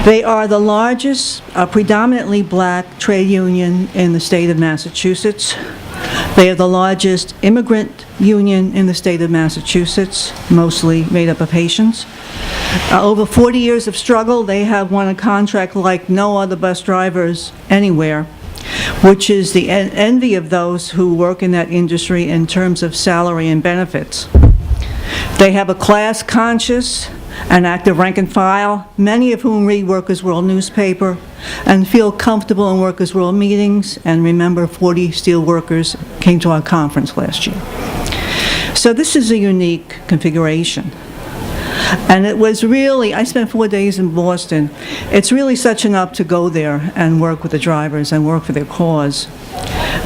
They are the largest predominantly black trade union in the state of Massachusetts. They are the largest immigrant union in the state of Massachusetts, mostly made up of Haitians. Over 40 years of struggle, they have won a contract like no other bus drivers anywhere, which is the envy of those who work in that industry in terms of salary and benefits. They have a class conscious and active rank and file, many of whom read Workers' World newspaper and feel comfortable in Workers' World meetings. And remember, 40 steel workers came to our conference last year. So this is a unique configuration. And it was really, I spent 4 days in Boston. It's really such an up to go there and work with the drivers and work for their cause.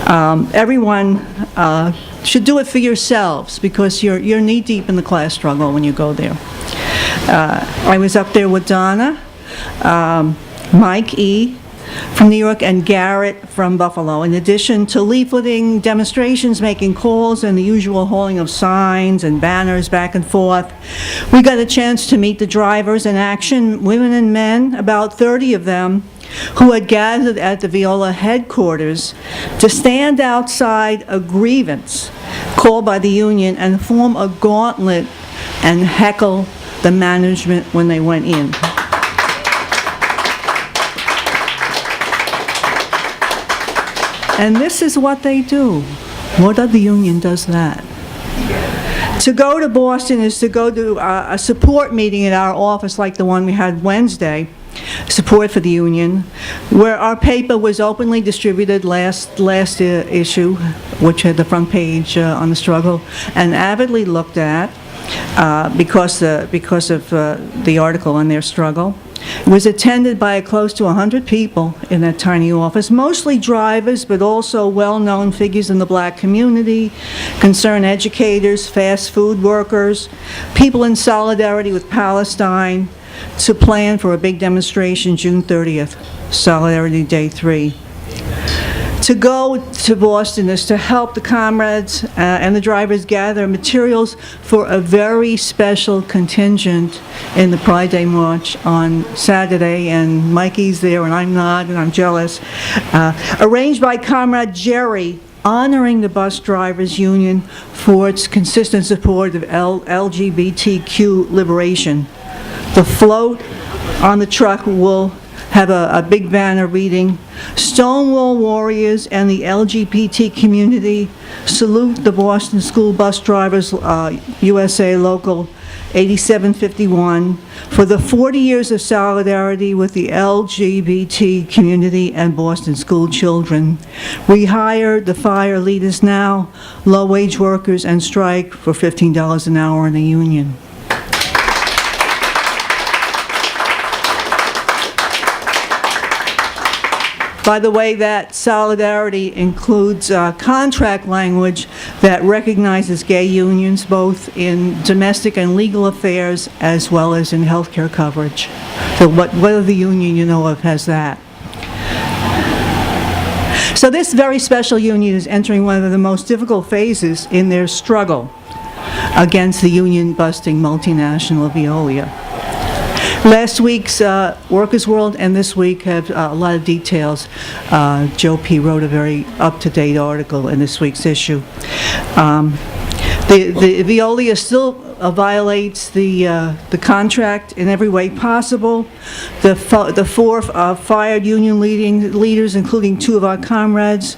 Everyone should do it for yourselves, because you're knee-deep in the class struggle when you go there. I was up there with Donna, Mike E. from New York, and Garrett from Buffalo. In addition to leafleting, demonstrations, making calls, and the usual hauling of signs and banners back and forth, we got a chance to meet the drivers in action, women and men, about 30 of them, who had gathered at the Veolia headquarters to stand outside a grievance called by the union and form a gauntlet and heckle the management when they went in. And this is what they do. What other union does that? To go to Boston is to go to a support meeting at our office like the one we had Wednesday, support for the union, where our paper was openly distributed last issue, which had the front page on the struggle, and avidly looked at because of the article on their struggle. It was attended by close to 100 people in that tiny office, mostly drivers, but also well-known figures in the black community, concerned educators, fast food workers, people in solidarity with Palestine, to plan for a big demonstration June 30th, Solidarity Day 3. To go to Boston is to help the comrades and the drivers gather materials for a very special contingent in the Pride Day March on Saturday, and Mikey's there and I'm not, and I'm jealous. Arranged by Comrade Jerry, honoring the bus drivers union for its consistent support of LGBTQ liberation. The float on the truck will have a big banner reading, "Stonewall Warriors and the LGBT community salute the Boston School Bus Drivers USA Local 8751 for the 40 years of solidarity with the LGBT community and Boston school children. We hire the fire leaders now, low-wage workers, and strike for $15 an hour in the union." By the way, that solidarity includes contract language that recognizes gay unions both in domestic and legal affairs as well as in healthcare coverage. So what other union you know of has that? So this very special union is entering one of the most difficult phases in their struggle against the union-busting multinational Veolia. Last week's Workers' World and this week have a lot of details. Joe P. wrote a very up-to-date article in this week's issue. The Veolia still violates the contract in every way possible. The four fired union leaders, including 2 of our comrades,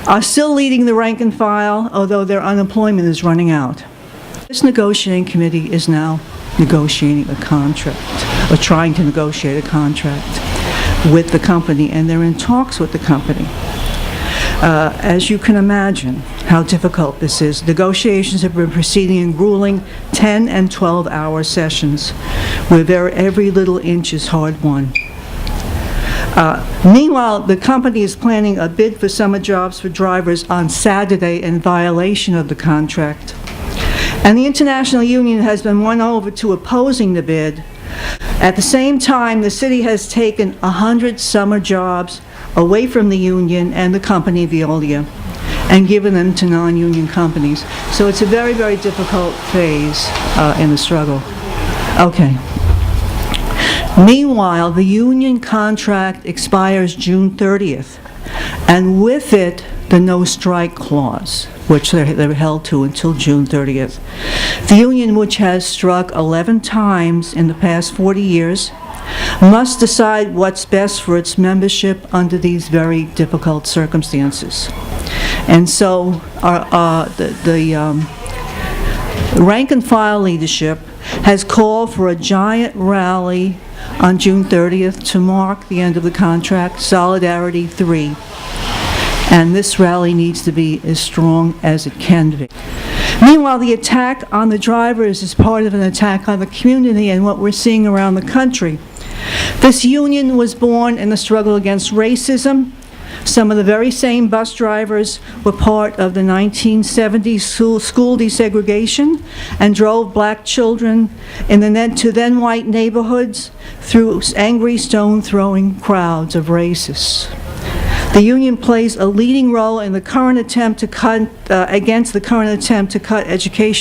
are still leading the rank and file, although their unemployment is running out. This negotiating committee is now negotiating a contract, or trying to negotiate a contract with the company, and they're in talks with the company. As you can imagine how difficult this is, negotiations have been proceeding in grueling 10 and 12-hour sessions where every little inch is hard-won. Meanwhile, the company is planning a bid for summer jobs for drivers on Saturday in violation of the contract. And the International Union has been won over to opposing the bid. At the same time, the city has taken 100 summer jobs away from the union and the company Veolia and given them to non-union companies. So it's a very, very difficult phase in the struggle. Okay. Meanwhile, the union contract expires June 30th, and with it, the no-strike clause, which they're held to until June 30th. The union, which has struck 11 times in the past 40 years, must decide what's best for its membership under these very difficult circumstances. And so the rank and file leadership has called for a giant rally on June 30th to mark the end of the contract, Solidarity 3. And this rally needs to be as strong as it can be. Meanwhile, the attack on the drivers is part of an attack on the community and what we're seeing around the country. This union was born in the struggle against racism. Some of the very same bus drivers were part of the 1970s school desegregation and drove black children to then white neighborhoods through angry stone-throwing crowds of racists. The union plays a leading role in the current attempt to cut education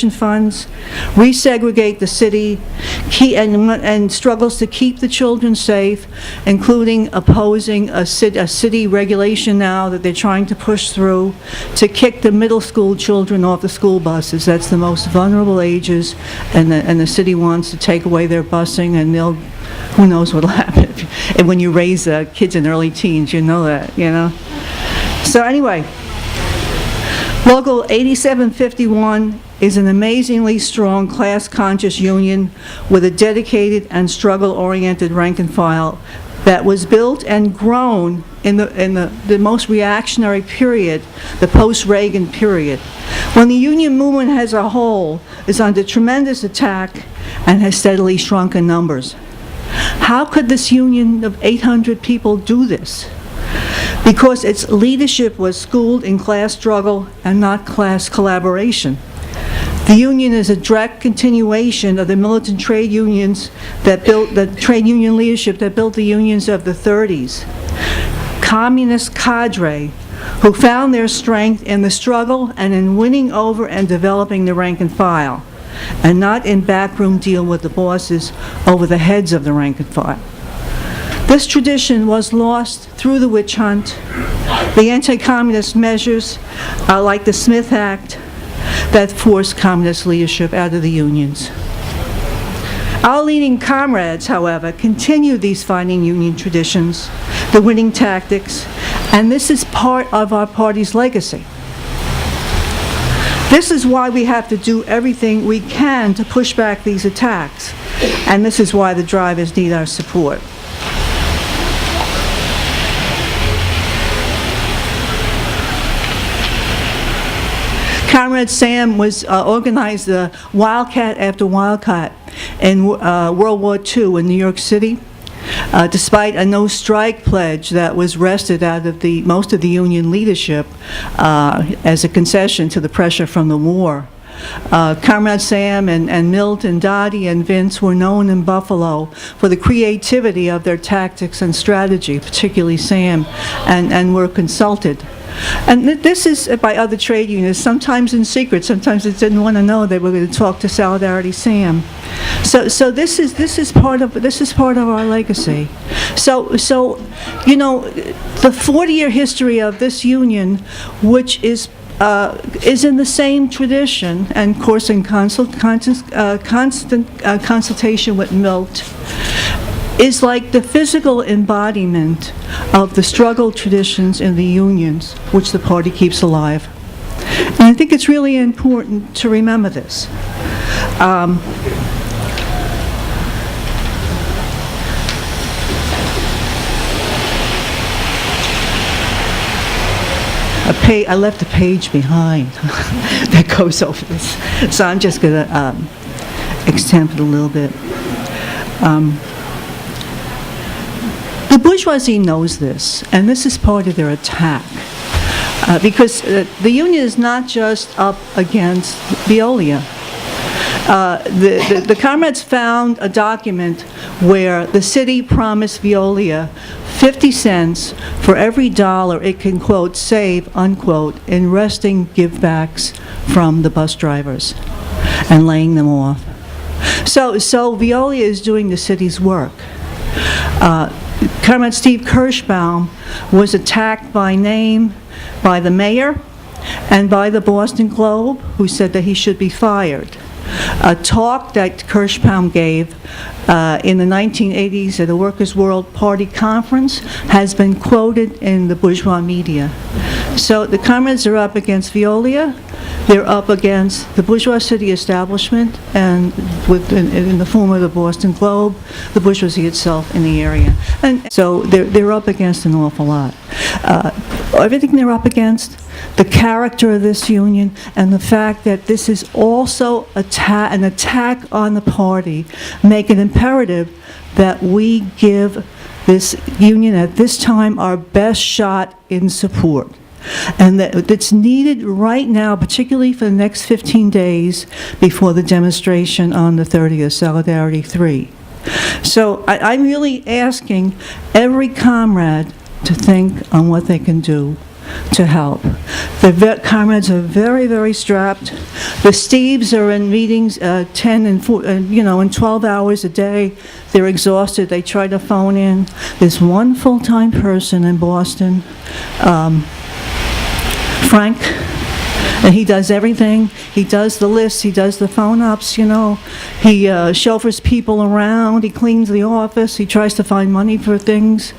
funds, resegregate the city, and struggles to keep the children safe, including opposing a city regulation now that they're trying to push through to kick the middle school children off the school buses. That's the most vulnerable ages, and the city wants to take away their busing, and who knows what'll happen. And when you raise kids in early teens, you know that, you know. So anyway, Local 8751 is an amazingly strong class-conscious union with a dedicated and struggle-oriented rank and file that was built and grown in the most reactionary period, the post-Reagan period, when the union movement as a whole is under tremendous attack and has steadily shrunk in numbers. How could this union of 800 people do this? Because its leadership was schooled in class struggle and not class collaboration. The union is a direct continuation of the militant trade unions that built the trade union leadership that built the unions of the 30s. Communist cadre who found their strength in the struggle and in winning over and developing the rank and file, and not in backroom deal with the bosses over the heads of the rank and file. This tradition was lost through the witch hunt, the anti-communist measures like the Smith Act that forced communist leadership out of the unions. Our leading comrades, however, continue these fighting union traditions, the winning tactics, and this is part of our party's legacy. This is why we have to do everything we can to push back these attacks, and this is why the drivers need our support. Comrade Sam organized the Wildcat after Wildcat in World War II in New York City, despite a no-strike pledge that was wrested out of most of the union leadership as a concession to the pressure from the war. Comrade Sam and Milt and Dottie and Vince were known in Buffalo for the creativity of their tactics and strategy, particularly Sam, and were consulted. And this is by other trade unions, sometimes in secret, sometimes they didn't want to know they were going to talk to Solidarity Sam. So this is part of our legacy. So you know, the 40-year history of this union, which is in the same tradition, and of course in constant consultation with Milt, is like the physical embodiment of the struggle traditions in the unions, which the party keeps alive. And I think it's really important to remember this. I left a page behind that goes over this, so I'm just going to extend it a little bit. The bourgeoisie knows this, and this is part of their attack, because the union is not just up against Veolia. The comrades found a document where the city promised Veolia 50 cents for every dollar it can, quote, save, unquote, in wresting givebacks from the bus drivers and laying them off. So Veolia is doing the city's work. Comrade Steve Kirschbaum was attacked by name by the mayor and by the Boston Globe, who said that he should be fired. A talk that Kirschbaum gave in the 1980s at the Workers' World Party Conference has been quoted in the bourgeois media. So the comrades are up against Veolia, they're up against the bourgeois city establishment, and in the form of the Boston Globe, the bourgeoisie itself in the area. And so they're up against an awful lot. Everything they're up against, the character of this union, and the fact that this is also an attack on the party, make it imperative that we give this union at this time our best shot in support. And that it's needed right now, particularly for the next 15 days before the demonstration on the 30th, Solidarity 3. So I'm really asking every comrade to think on what they can do to help. The comrades are very, very strapped. The Steves are in meetings 10 and 12 hours a day. They're exhausted. They try to phone in. There's one full-time person in Boston, Frank, and he does everything. He does the lists, he does the phone-ups, He chauffeurs people around, he cleans the office, he tries to find money for things.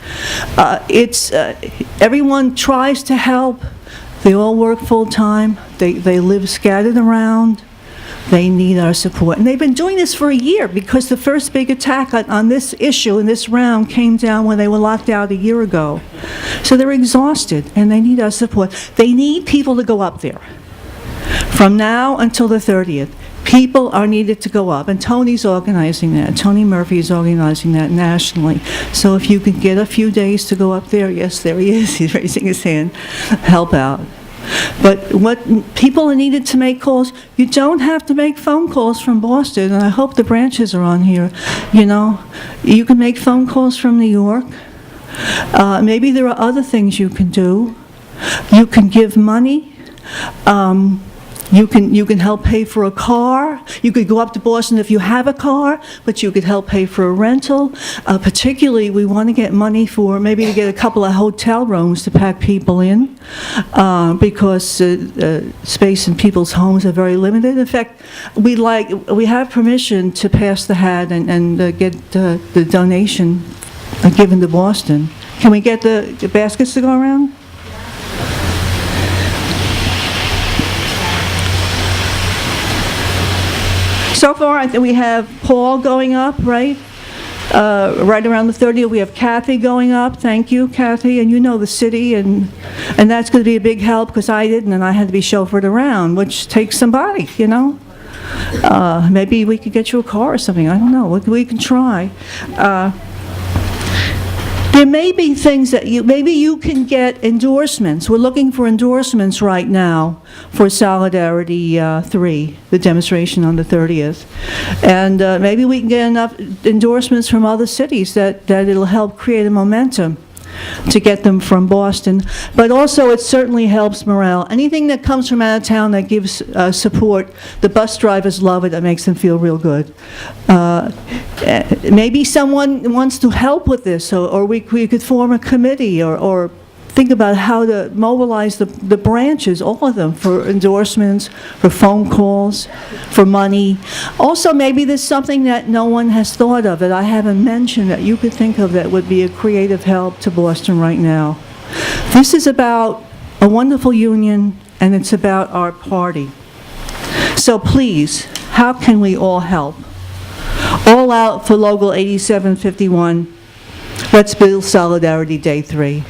Everyone tries to help. They all work full-time. They live scattered around. They need our support. And they've been doing this for a year, because the first big attack on this issue in this round came down when they were locked out a year ago. So they're exhausted, and they need our support. They need people to go up there. From now until the 30th, people are needed to go up, and Tony's organizing that. Tony Murphy is organizing that nationally. So if you can get a few days to go up there, yes, there he is, he's raising his hand, help out. But what people are needed to make calls, you don't have to make phone calls from Boston, and I hope the branches are on here. You can make phone calls from New York. Maybe there are other things you can do. You can give money. You can help pay for a car. You could go up to Boston if you have a car, but you could help pay for a rental. Particularly, we want to get money for maybe to get a couple of hotel rooms to pack people in, because space in people's homes are very limited. In fact, we have permission to pass the hat and get the donation given to Boston. Can we get the baskets to go around? So far, I think we have Paul going up, right? Right around the 30th, we have Kathy going up. Thank you, Kathy. And you know the city, and that's going to be a big help, because I didn't, and I had to be chauffeured around, which takes somebody, Maybe we could get you a car or something. I don't know. We can try. There may be things that maybe you can get endorsements. We're looking for endorsements right now for Solidarity 3, the demonstration on the 30th. And maybe we can get enough endorsements from other cities that it'll help create a momentum to get them from Boston. But also, it certainly helps morale. Anything that comes from out of town that gives support, the bus drivers love it. It makes them feel real good. Maybe someone wants to help with this, or we could form a committee, or think about how to mobilize the branches, all of them, for endorsements, for phone calls, for money. Also, maybe there's something that no one has thought of that I haven't mentioned that you could think of that would be a creative help to Boston right now. This is about a wonderful union, and it's about our party. So please, how can we all help? All out for Local 8751. Let's build Solidarity Day 3.